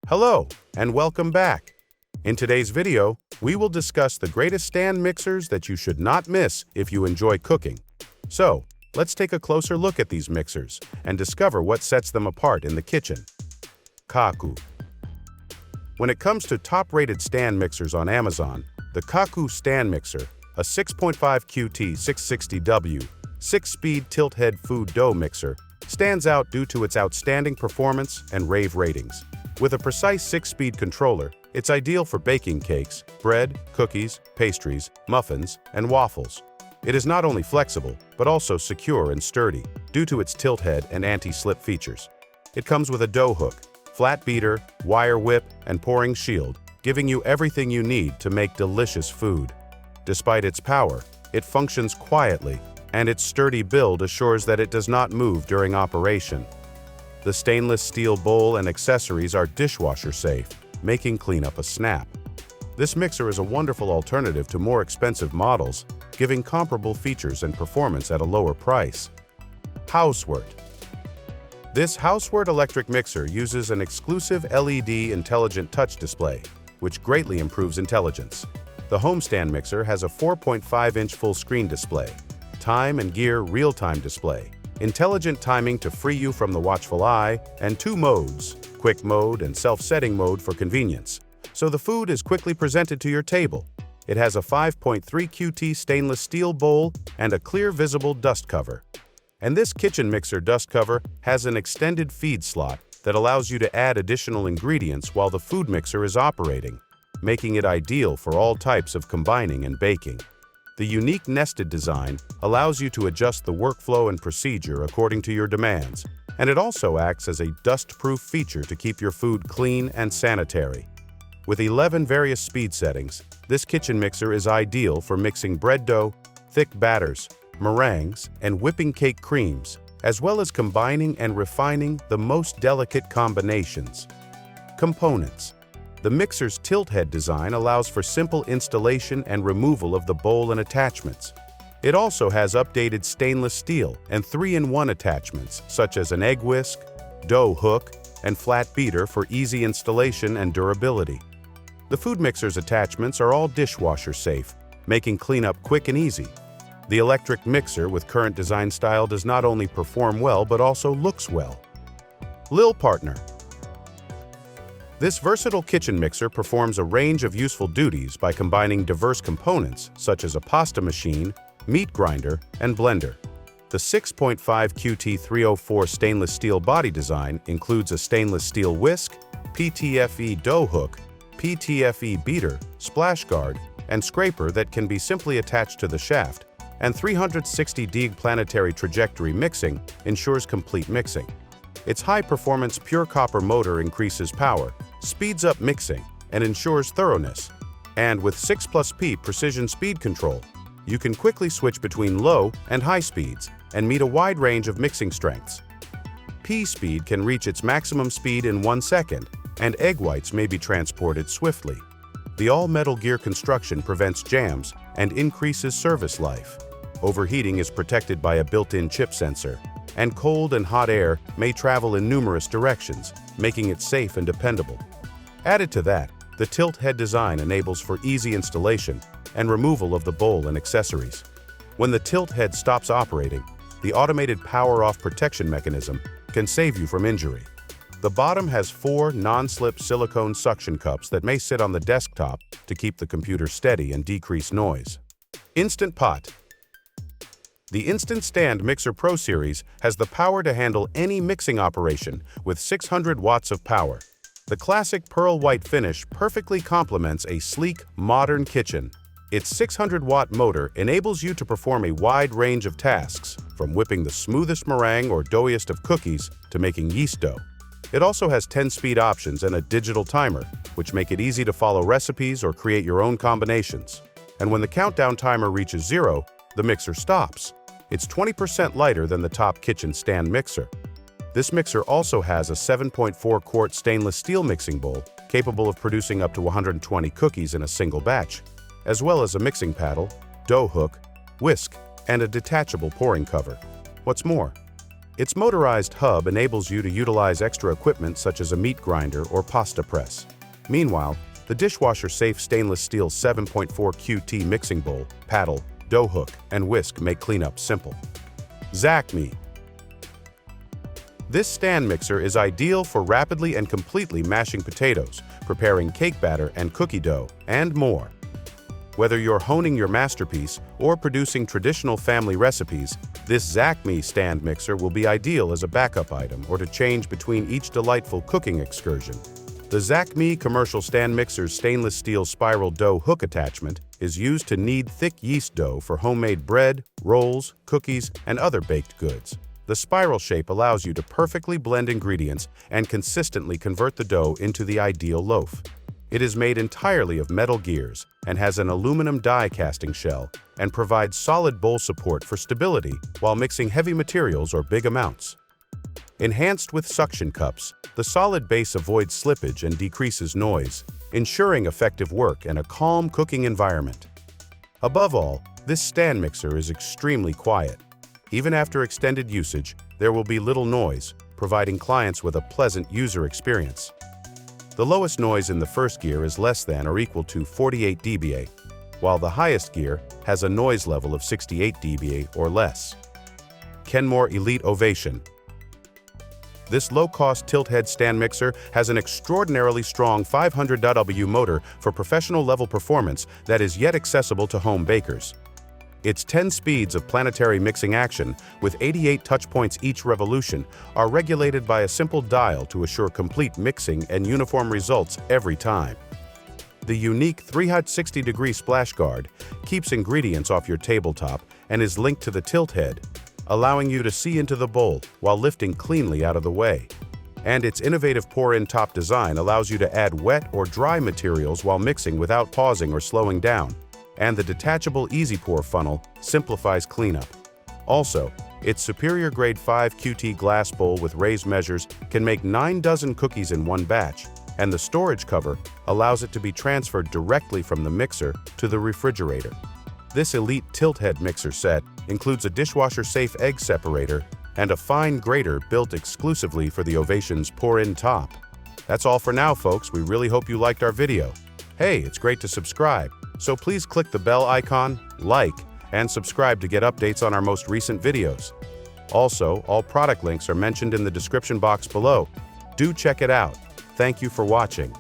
Hello, and welcome back. In today's video, we will discuss the greatest stand mixers that you should not miss if you enjoy cooking. So, let's take a closer look at these mixers and discover what sets them apart in the kitchen. KUCCU. When it comes to top-rated stand mixers on Amazon, the KUCCU stand mixer, a 6.5 QT 660W, 6-speed tilt-head food dough mixer, stands out due to its outstanding performance and rave ratings. With a precise 6-speed controller, it's ideal for baking cakes, bread, cookies, pastries, muffins, and waffles. It is not only flexible, but also secure and sturdy, due to its tilt head and anti-slip features. It comes with a dough hook, flat beater, wire whip, and pouring shield, giving you everything you need to make delicious food. Despite its power, it functions quietly, and its sturdy build assures that it does not move during operation. The stainless steel bowl and accessories are dishwasher safe, making cleanup a snap. This mixer is a wonderful alternative to more expensive models, giving comparable features and performance at a lower price. HAUSWIRT. This HAUSWIRT electric mixer uses an exclusive LED intelligent touch display, which greatly improves intelligence. The homestand mixer has a 4.5-inch full-screen display, time and gear real-time display, intelligent timing to free you from the watchful eye, and 2 modes, quick mode and self-setting mode for convenience, so the food is quickly presented to your table. It has a 5.3 QT stainless steel bowl and a clear visible dust cover. And this kitchen mixer dust cover has an extended feed slot that allows you to add additional ingredients while the food mixer is operating, making it ideal for all types of combining and baking. The unique nested design allows you to adjust the workflow and procedure according to your demands, and it also acts as a dust-proof feature to keep your food clean and sanitary. With 11 various speed settings, this kitchen mixer is ideal for mixing bread dough, thick batters, meringues, and whipping cake creams, as well as combining and refining the most delicate combinations. Components. The mixer's tilt head design allows for simple installation and removal of the bowl and attachments. It also has updated stainless steel and 3-in-1 attachments such as an egg whisk, dough hook, and flat beater for easy installation and durability. The food mixer's attachments are all dishwasher safe, making cleanup quick and easy. The electric mixer with current design style does not only perform well but also looks well. LILPARTNER. This versatile kitchen mixer performs a range of useful duties by combining diverse components such as a pasta machine, meat grinder, and blender. The 6.5 QT 304 stainless steel body design includes a stainless steel whisk, PTFE dough hook, PTFE beater, splash guard, and scraper that can be simply attached to the shaft, and 360° planetary trajectory mixing ensures complete mixing. Its high-performance pure copper motor increases power, speeds up mixing, and ensures thoroughness. And with 6+P precision speed control, you can quickly switch between low and high speeds and meet a wide range of mixing strengths. P speed can reach its maximum speed in 1 second, and egg whites may be transported swiftly. The all-metal gear construction prevents jams and increases service life. Overheating is protected by a built-in chip sensor, and cold and hot air may travel in numerous directions, making it safe and dependable. Added to that, the tilt head design enables for easy installation and removal of the bowl and accessories. When the tilt head stops operating, the automated power-off protection mechanism can save you from injury. The bottom has 4 non-slip silicone suction cups that may sit on the desktop to keep the computer steady and decrease noise. Instant Pot. The Instant Stand Mixer Pro Series has the power to handle any mixing operation with 600 watts of power. The classic pearl white finish perfectly complements a sleek, modern kitchen. Its 600-watt motor enables you to perform a wide range of tasks, from whipping the smoothest meringue or doughiest of cookies to making yeast dough. It also has 10-speed options and a digital timer, which make it easy to follow recipes or create your own combinations. And when the countdown timer reaches 0, the mixer stops. It's 20% lighter than the top kitchen stand mixer. This mixer also has a 7.4-quart stainless steel mixing bowl capable of producing up to 120 cookies in a single batch, as well as a mixing paddle, dough hook, whisk, and a detachable pouring cover. What's more, Its motorized hub enables you to utilize extra equipment such as a meat grinder or pasta press. Meanwhile, the dishwasher-safe stainless steel 7.4 QT mixing bowl, paddle, dough hook, and whisk make cleanup simple. ZACME. This stand mixer is ideal for rapidly and completely mashing potatoes, preparing cake batter and cookie dough, and more. Whether you're honing your masterpiece or producing traditional family recipes, this ZACME stand mixer will be ideal as a backup item or to change between each delightful cooking excursion. The ZACME commercial stand mixer's stainless steel spiral dough hook attachment is used to knead thick yeast dough for homemade bread, rolls, cookies, and other baked goods. The spiral shape allows you to perfectly blend ingredients and consistently convert the dough into the ideal loaf. It is made entirely of metal gears and has an aluminum die casting shell and provides solid bowl support for stability while mixing heavy materials or big amounts. Enhanced with suction cups, the solid base avoids slippage and decreases noise, ensuring effective work and a calm cooking environment. Above all, this stand mixer is extremely quiet. Even after extended usage, there will be little noise, providing clients with a pleasant user experience. The lowest noise in the first gear is less than or equal to 48 dBA, while the highest gear has a noise level of 68 dBA or less. Kenmore Elite Ovation. This low-cost tilt-head stand mixer has an extraordinarily strong 500 W motor for professional-level performance that is yet accessible to home bakers. Its 10 speeds of planetary mixing action, with 88 touch points each revolution, are regulated by a simple dial to assure complete mixing and uniform results every time. The unique 360-degree splash guard keeps ingredients off your tabletop and is linked to the tilt head, allowing you to see into the bowl while lifting cleanly out of the way. And its innovative pour-in top design allows you to add wet or dry materials while mixing without pausing or slowing down. And the detachable Easy Pour funnel simplifies cleanup. Also, its superior grade 5 QT glass bowl with raised measures can make 9 dozen cookies in one batch, and the storage cover allows it to be transferred directly from the mixer to the refrigerator. This elite tilt-head mixer set includes a dishwasher-safe egg separator and a fine grater built exclusively for the Ovation's pour-in top. That's all for now, folks. We really hope you liked our video. Hey, it's great to subscribe. So please click the bell icon, like, and subscribe to get updates on our most recent videos. Also, all product links are mentioned in the description box below. Do check it out. Thank you for watching.